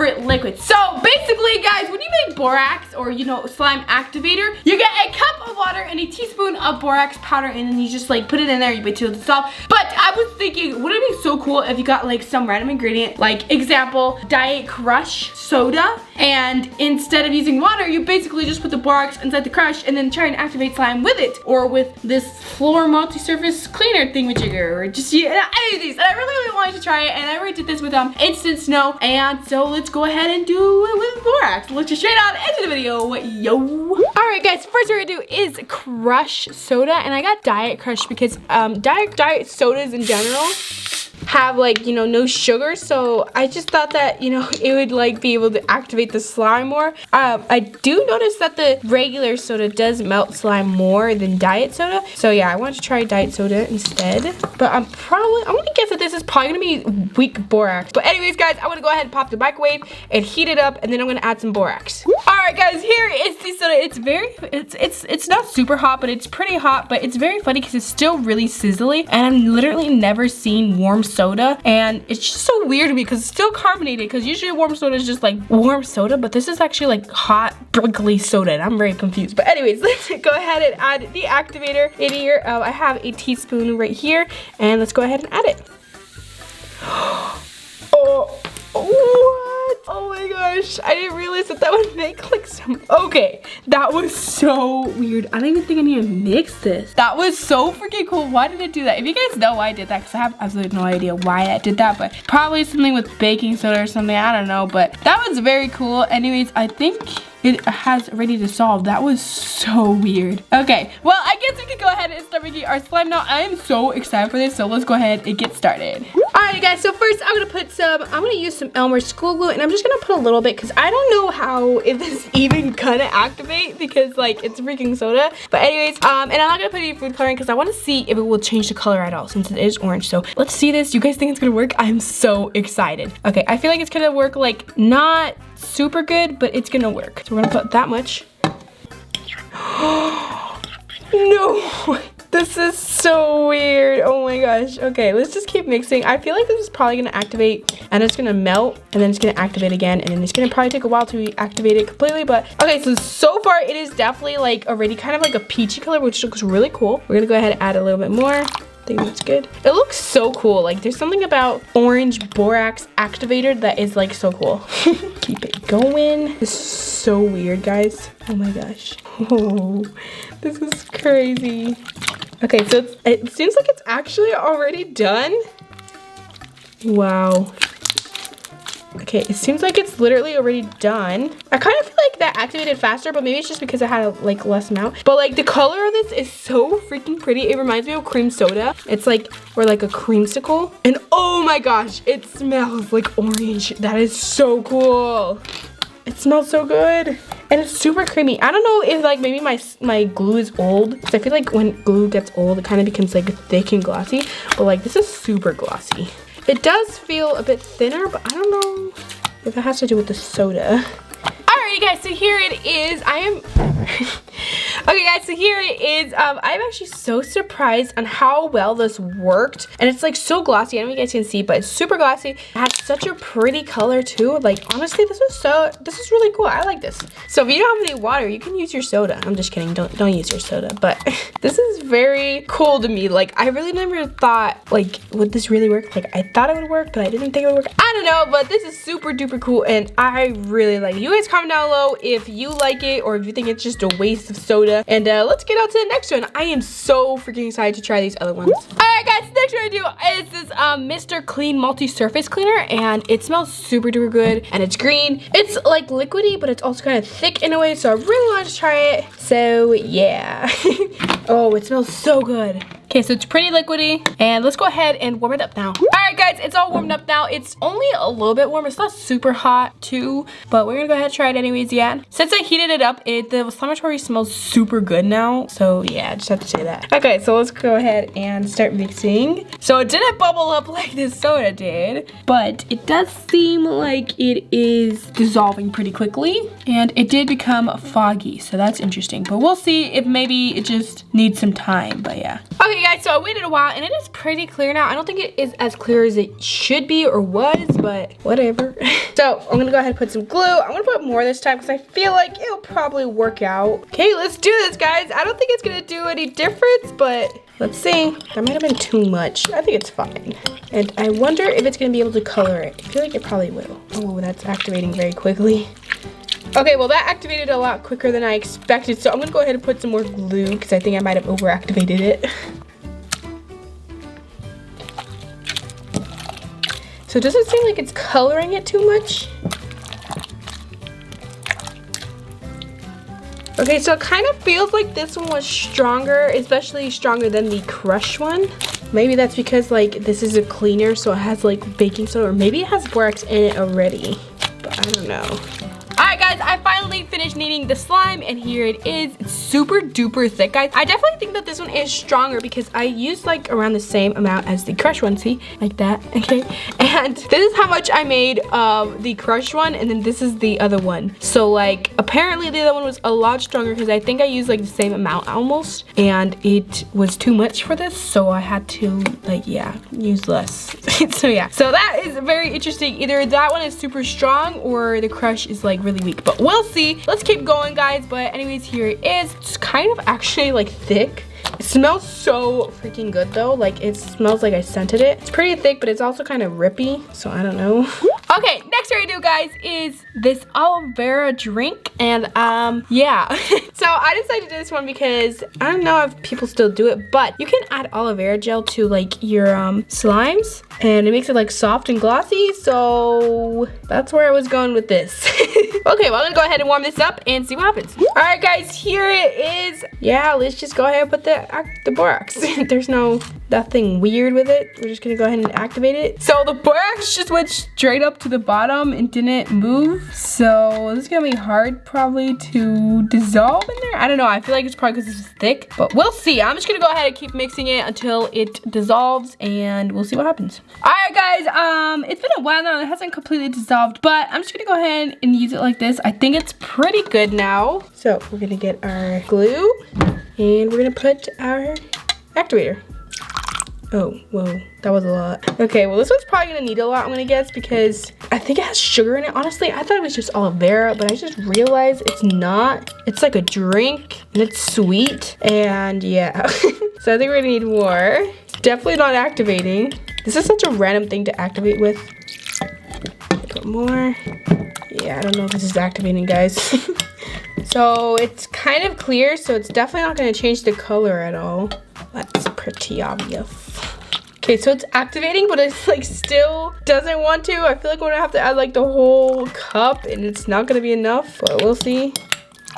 different liquids. So basically, guys, when you make borax or, you know, slime activator, you get a cup of water and a teaspoon of borax powder, and then you just like put it in there, you wait till it dissolves. But I was thinking, wouldn't it be so cool if you got like some random ingredient, like example, Diet Crush soda, and instead of using water, you basically just put the borax inside the crush and then try and activate slime with it, or with this floor multi-surface cleaner thingamajigger, or just any of these. And I really wanted to try it, and I already did this with instant snow, and so let's go ahead and do it with borax. Let's just straight on into the video, yo. Alright guys, first we're gonna do is crush soda, and I got Diet Crush because diet sodas in general have like, you know, no sugar, so I just thought that, you know, it would like be able to activate the slime more. I do notice that the regular soda does melt slime more than diet soda, so yeah, I wanted to try diet soda instead. But I'm gonna guess that this is probably gonna be weak borax. But anyways guys, I'm gonna go ahead and pop the microwave and heat it up, and then I'm gonna add some borax. Alright guys, here is the soda. It's not super hot, but it's pretty hot, but it's very funny because it's still really sizzly, and I've literally never seen warm soda, and it's just so weird to me because it's still carbonated, because usually warm soda is just like warm soda, but this is actually like hot prickly soda, and I'm very confused. But anyways, let's go ahead and add the activator in here. I have a teaspoon right here, and let's go ahead and add it. What? Oh my gosh, I didn't realize that would make like some, okay, that was so weird. I don't even think I need to mix this. That was so freaking cool. Why did it do that? If you guys know why I did that, because I have absolutely no idea why I did that, but probably something with baking soda or something, I don't know, but that was very cool. Anyways, I think it has already dissolved. That was so weird. Okay, well, I guess we can go ahead and start making our slime now. I am so excited for this, so let's go ahead and get started. Alright guys, so first I'm gonna use some Elmer's school glue, and I'm just gonna put a little bit because I don't know how if this even gonna activate, because like it's freaking soda. But anyways, and I'm not gonna put any food coloring because I want to see if it will change the color at all, since it is orange. So let's see this. You guys think it's gonna work? I'm so excited. Okay, I feel like it's gonna work like not super good, but it's gonna work. So we're gonna put that much. No, this is so weird. Oh my gosh. Okay, let's just keep mixing. I feel like this is probably gonna activate, and it's gonna melt, and then it's gonna activate again, and then it's gonna probably take a while to activate it completely. But okay, so far it is definitely like already kind of like a peachy color, which looks really cool. We're gonna go ahead and add a little bit more. I think that's good. It looks so cool. Like there's something about orange borax activator that is like so cool. Keep it going. This is so weird, guys. Oh my gosh. Oh, this is crazy. Okay, so it seems like it's actually already done. Wow. Okay, it seems like it's literally already done. I kind of feel like that activated faster, but maybe it's just because I had like less amount. But like the color of this is so freaking pretty. It reminds me of cream soda. It's like, or like a creamsicle. And oh my gosh, it smells like orange. That is so cool. It smells so good. And it's super creamy. I don't know if like maybe my glue is old. So I feel like when glue gets old, it kind of becomes like thick and glossy. But like this is super glossy. It does feel a bit thinner, but I don't know if it has to do with the soda. Alrighty guys, so here it is. Okay guys, so here it is. I'm actually so surprised on how well this worked. And it's like so glossy. I don't know if you guys can see, but it's super glossy. It has such a pretty color too. Like honestly, this is really cool. I like this. So if you don't have any water, you can use your soda. I'm just kidding. Don't use your soda. But this is very cool to me. Like I really never thought like, would this really work? Like I thought it would work, but I didn't think it would work. I don't know, but this is super duper cool, and I really like it. You guys comment down below if you like it or if you think it's just a waste of soda. And let's get on to the next one. I am so freaking excited to try these other ones. Alright guys, next one I do is this Mr. Clean Multi-Surface Cleaner, and it smells super duper good, and it's green. It's like liquidy, but it's also kind of thick in a way, so I really wanted to try it. So yeah. Oh, it smells so good. Okay, so it's pretty liquidy, and let's go ahead and warm it up now. Alright guys, it's all warmed up now. It's only a little bit warm. It's not super hot too, but we're gonna go ahead and try it anyways, yeah. Since I heated it up, the Slimeatory smells super good now. So yeah, I just have to say that. Okay, so let's go ahead and start mixing. So it didn't bubble up like this soda did, but it does seem like it is dissolving pretty quickly, and it did become foggy, so that's interesting. But we'll see if maybe it just needs some time, but yeah. Okay Okay guys, so I waited a while and it is pretty clear now. I don't think it is as clear as it should be or was, but whatever. So I'm gonna go ahead and put some glue. I'm gonna put more this time because I feel like it'll probably work out. Okay, let's do this, guys. I don't think it's gonna do any difference, but let's see. That might have been too much. I think it's fine. And I wonder if it's gonna be able to color it. I feel like it probably will. Oh, that's activating very quickly. Okay, well that activated a lot quicker than I expected, so I'm gonna go ahead and put some more glue because I think I might have overactivated it. So does it seem like it's coloring it too much? Okay, so it kind of feels like this one was stronger, especially stronger than the Crush one. Maybe that's because like this is a cleaner, so it has like baking soda, or maybe it has borax in it already, but I don't know. Alright guys, I finally finished kneading the slime and here it is. It's super duper thick, guys. I definitely think that this one is stronger because I used like around the same amount as the Crush one, see? Like that, okay? And this is how much I made of the Crush one, and then this is the other one. So like, apparently the other one was a lot stronger because I think I used like the same amount almost, and it was too much for this, so I had to like, yeah, use less. So yeah, so that is very interesting. Either that one is super strong or the Crush is like really weak, but we'll see. Let's keep going, guys. But anyways, here it is. It's kind of actually like thick. It smells so freaking good though. Like it smells like I scented it. It's pretty thick, but it's also kind of rippy, so I don't know. Okay, next we're gonna do, guys, is this aloe vera drink, and yeah. So I decided to do this one because I don't know if people still do it, but you can add aloe vera gel to like your slimes, and it makes it like soft and glossy. So that's where I was going with this. Okay, well I'm gonna go ahead and warm this up and see what happens. All right, guys, here it is. Yeah, let's just go ahead and put the borax. There's nothing weird with it. We're just gonna go ahead and activate it. So the borax just went straight up to the bottom and didn't move. So this is gonna be hard probably to dissolve in there. I don't know, I feel like it's probably because this is thick, but we'll see. I'm just gonna go ahead and keep mixing it until it dissolves and we'll see what happens. All right, guys, it's been a while now. It hasn't completely dissolved, but I'm just gonna go ahead and use it like this. I think it's pretty good now. So we're gonna get our glue and we're gonna put our activator. Oh, whoa, that was a lot. Okay, well this one's probably gonna need a lot, I'm gonna guess, because I think it has sugar in it. Honestly, I thought it was just aloe vera, but I just realized it's not. It's like a drink, and it's sweet, and yeah. So I think we're gonna need more. It's definitely not activating. This is such a random thing to activate with. Put more. Yeah, I don't know if this is activating, guys. So it's kind of clear, so it's definitely not gonna change the color at all. That's pretty obvious. Okay, so it's activating, but it's like still doesn't want to. I feel like we're gonna have to add like the whole cup and it's not gonna be enough, but we'll see.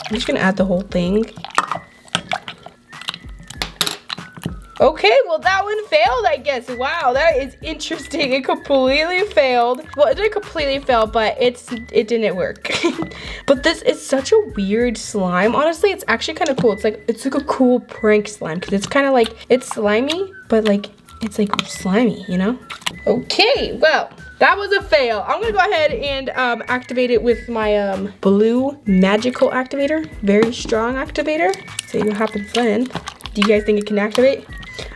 I'm just gonna add the whole thing. Okay, well that one failed, I guess. Wow, that is interesting. It completely failed. Well, it didn't completely fail, but it didn't work. But this is such a weird slime. Honestly, it's actually kind of cool. It's like a cool prank slime because it's kind of like, it's slimy, but like it's like slimy, you know? Okay, well, that was a fail. I'm gonna go ahead and activate it with my blue magical activator. Very strong activator. See what happens then. Do you guys think it can activate?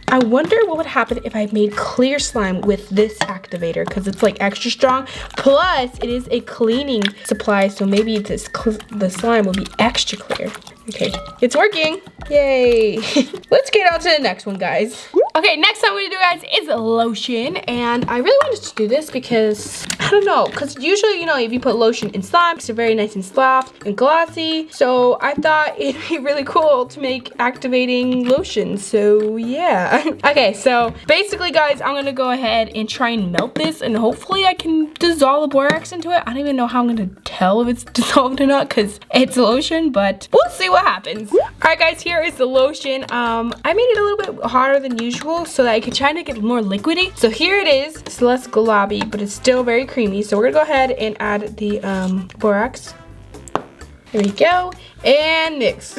I wonder what would happen if I made clear slime with this activator, because it's like extra strong. Plus, it is a cleaning supply, so maybe the slime will be extra clear. Okay, it's working. Yay. Let's get on to the next one, guys. Okay, next time we're gonna do, guys, is lotion. And I really wanted to do this because, I don't know, because usually, you know, if you put lotion in slime, it's very nice and soft and glossy. So I thought it'd be really cool to make activating lotion. So yeah. Okay, so basically, guys, I'm gonna go ahead and try and melt this, and hopefully I can dissolve the borax into it. I don't even know how I'm gonna tell if it's dissolved or not because it's lotion, but we'll see what happens. All right, guys, here is the lotion. I made it a little bit harder than usual so that I could try to get more liquidy. So here it is. It's less globby, but it's still very creamy. So we're gonna go ahead and add the borax. Here we go, and mix.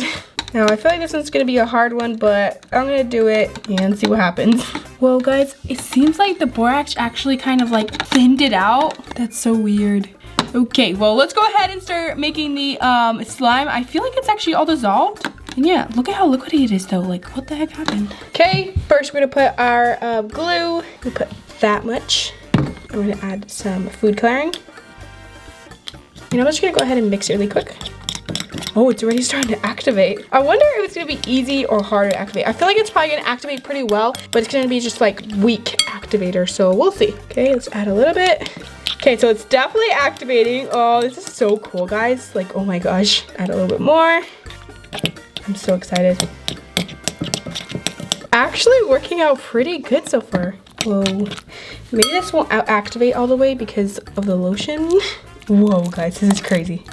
Now, I feel like this one's gonna be a hard one, but I'm gonna do it and see what happens. Well, guys, it seems like the borax actually kind of like thinned it out. That's so weird. Okay, well, let's go ahead and start making the slime. I feel like it's actually all dissolved. And yeah, look at how liquidy it is though. Like, what the heck happened? Okay, first we're gonna put our glue. We put that much. I'm gonna add some food coloring. And I'm just gonna go ahead and mix it really quick. Oh, it's already starting to activate. I wonder if it's gonna be easy or hard to activate. I feel like it's probably gonna activate pretty well, but it's gonna be just like weak activator, so we'll see. Okay, let's add a little bit. Okay, so it's definitely activating. Oh, this is so cool, guys. Like, oh my gosh. Add a little bit more. I'm so excited. Actually working out pretty good so far. Whoa. Maybe this won't activate all the way because of the lotion. Whoa, guys, this is crazy.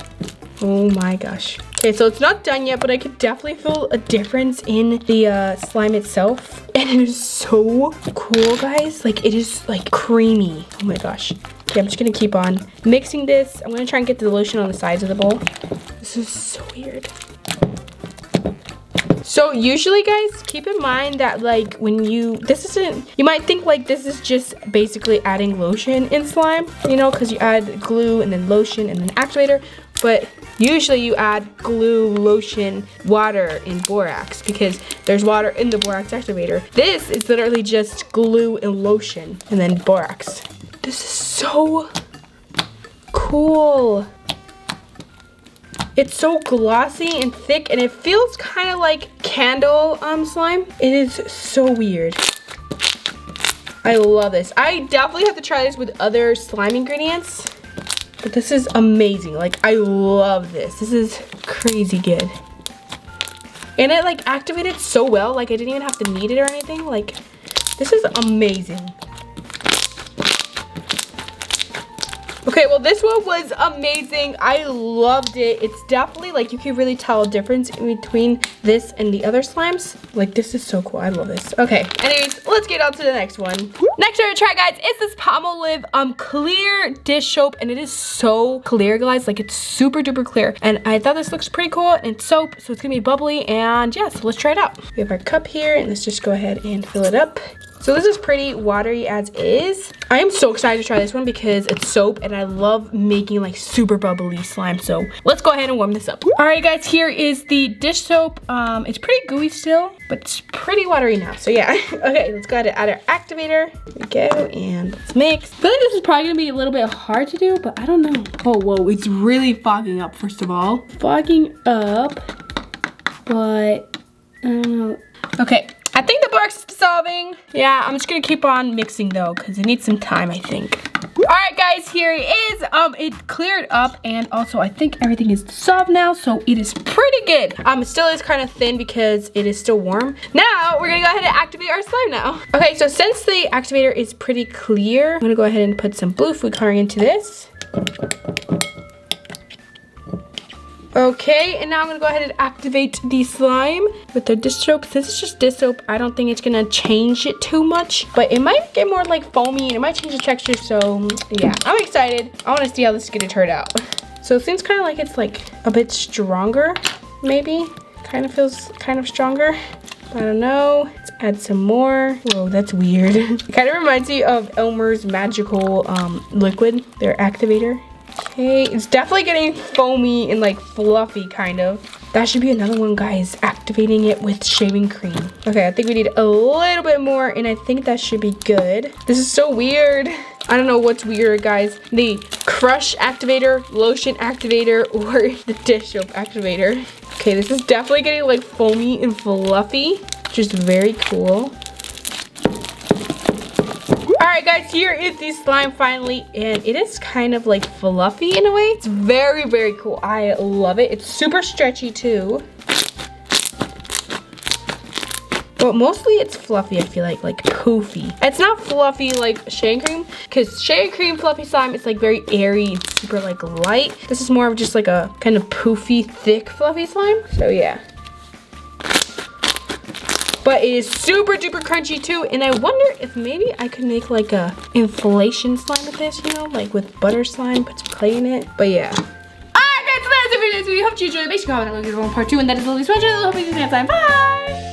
Oh my gosh. Okay, so it's not done yet, but I could definitely feel a difference in the slime itself. And it is so cool, guys. Like, it is like creamy. Oh my gosh. Okay, I'm just gonna keep on mixing this. I'm gonna try and get the lotion on the sides of the bowl. This is so weird. So usually, guys, keep in mind that like when you might think like this is just basically adding lotion in slime, you know, because you add glue and then lotion and then activator. But usually you add glue, lotion, water, and borax because there's water in the borax activator. This is literally just glue and lotion and then borax. This is so cool. It's so glossy and thick, and it feels kind of like candle slime. It is so weird. I love this. I definitely have to try this with other slime ingredients, but this is amazing. Like, I love this. This is crazy good. And it like activated so well. Like, I didn't even have to knead it or anything. Like, this is amazing. Okay, well, this one was amazing. I loved it. It's definitely like you can really tell a difference in between this and the other slimes. Like, this is so cool. I love this. Okay, anyways, let's get on to the next one. Next we're gonna try, guys, is this Palmolive clear dish soap, and it is so clear, guys. Like, it's super duper clear, and I thought this looks pretty cool. And it's soap, so it's gonna be bubbly, and yeah, so let's try it out. We have our cup here, and let's just go ahead and fill it up. So this is pretty watery as is. I am so excited to try this one because it's soap and I love making like super bubbly slime. So let's go ahead and warm this up. All right, guys, here is the dish soap. It's pretty gooey still, but it's pretty watery now. So yeah, okay, let's go ahead and add our activator. Here we go, and let's mix. I feel like this is probably gonna be a little bit hard to do, but I don't know. Oh, whoa, it's really fogging up, first of all. Fogging up, but I don't know. Okay. I think the borax is dissolving. Yeah, I'm just gonna keep on mixing though, because it needs some time, I think. All right, guys, here it is. It cleared up, and also I think everything is dissolved now, so it is pretty good. It still is kind of thin because it is still warm. Now we're gonna go ahead and activate our slime now. Okay, so since the activator is pretty clear, I'm gonna go ahead and put some blue food coloring into this. Okay, and now I'm gonna go ahead and activate the slime with the dish soap. Since it's just dish soap, I don't think it's gonna change it too much, but it might get more like foamy and it might change the texture, so yeah, I'm excited. I wanna see how this is gonna turn out. So it seems kind of like it's like a bit stronger, maybe. Kind of feels kind of stronger. I don't know. Let's add some more. Whoa, that's weird. It kind of reminds me of Elmer's magical liquid, their activator. Okay, it's definitely getting foamy and like fluffy kind of. That should be another one, guys, activating it with shaving cream. Okay, I think we need a little bit more, and I think that should be good. This is so weird. I don't know what's weirder, guys. The crush activator, lotion activator, or the dish soap activator. Okay, this is definitely getting like foamy and fluffy, which is very cool. Alright, guys, here is the slime finally, and it is kind of like fluffy in a way. It's very, very cool. I love it. It's super stretchy too. But mostly it's fluffy, I feel like poofy. It's not fluffy like shaving cream, because shaving cream fluffy slime is like very airy and super like light. This is more of just like a kind of poofy, thick, fluffy slime. So yeah. But it is super duper crunchy too, and I wonder if maybe I could make like a inflation slime with this, you know, like with butter slime, put some clay in it. But yeah. Alright, guys, so that's it for this video. Hope you enjoyed. Make sure you comment and look at part 2, and that is the least one. I hope you see you next time. Bye!